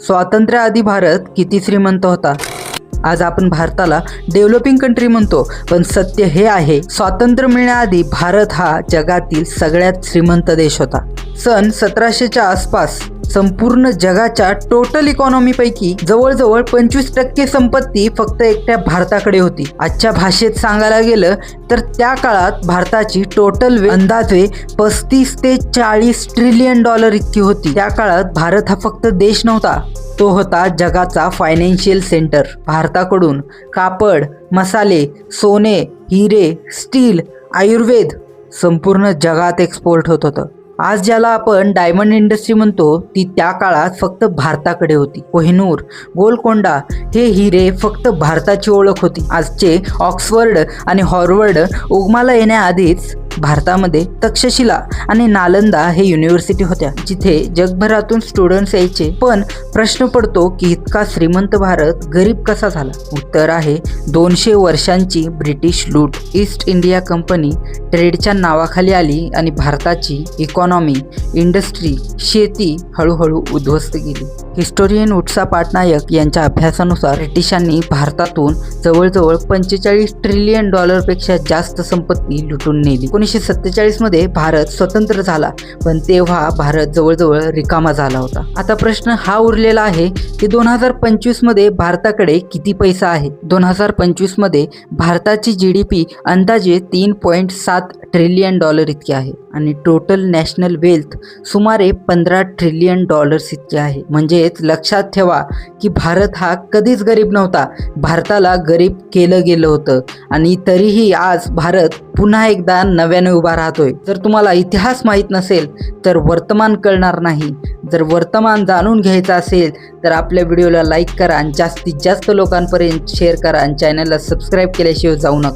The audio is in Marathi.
स्वातंत्र्याआधी भारत किती श्रीमंत होता? आज आपण भारताला डेव्हलपिंग कंट्री म्हणतो, पण सत्य हे आहे, स्वातंत्र्य मिळण्याआधी भारत हा जगातील सगळ्यात श्रीमंत देश होता. सन 1700च्या आसपास संपूर्ण जगाच्या टोटल इकॉनॉमीपैकी जवळजवळ 25% संपत्ती फक्त एकट्या भारताकडे होती. आजच्या भाषेत सांगायला गेलं तर त्या काळात भारताची टोटल अंदाजे 35 ते 40 ट्रिलियन डॉलर इतकी होती. त्या काळात भारत हा फक्त देश नव्हता, तो होता जगाचा फायनान्शियल सेंटर. भारताकडून कापड, मसाले, सोने, हिरे, स्टील, आयुर्वेद संपूर्ण जगात एक्सपोर्ट होत होतं. आज ज्याला आपण डायमंड इंडस्ट्री म्हणतो, ती त्या काळात फक्त भारताकडे होती. कोहिनूर, गोलकोंडा हे हिरे फक्त भारताची ओळख होती. आजचे ऑक्सफर्ड आणि हार्वर्ड उगमाला येण्याआधीच भारतामध्ये तक्षशिला आणि नालंदा हे युनिव्हर्सिटी होत्या, जिथे जगभरातून स्टुडंट्स यायचे. पण प्रश्न पडतो की इतका श्रीमंत भारत गरीब कसा झाला? उत्तर आहे 200 वर्षांची ब्रिटिश लूट. ईस्ट इंडिया कंपनी ट्रेडच्या नावाखाली आली आणि भारताची इकॉनॉमी, इंडस्ट्री, शेती हळूहळू उद्ध्वस्त गेली. हिस्टोरियन उत्सा पाटनायक यांच्या अभ्यासानुसार ब्रिटिशांनी भारतातून जवळजवळ 45 ट्रिलियन डॉलरपेक्षा जास्त संपत्ती लुटून नेली. 1947 मध्ये भारत स्वतंत्र झाला, पण तेव्हा भारत जवळजवळ रिकामा झाला होता. आता प्रश्न हा उरलेला आहे की 2025 मध्ये भारताकडे किती पैसा आहे? 2025 मध्ये भारताची GDP अंदाजे 3.7 ट्रिलियन डॉलर इतकी आहे आणि टोटल नॅशनल वेल्थ सुमारे 15 ट्रिलियन डॉलर्स इतके आहे. म्हणजेच लक्षात ठेवा की भारत हा कधीच गरीब नव्हता, भारताला गरीब केलं गेलं होतं आणि तरीही आज भारत पुन्हा एकदा नव्याने उभा राहतोय. जर तुम्हाला इतिहास माहीत नसेल तर वर्तमान कळणार नाही. जर वर्तमान जाणून घ्यायचं असेल तर आपल्या व्हिडिओला लाईक करा आणि जास्तीत जास्त लोकांपर्यंत शेअर करा आणि चॅनलला सबस्क्राईब केल्याशिवाय जाऊ नका.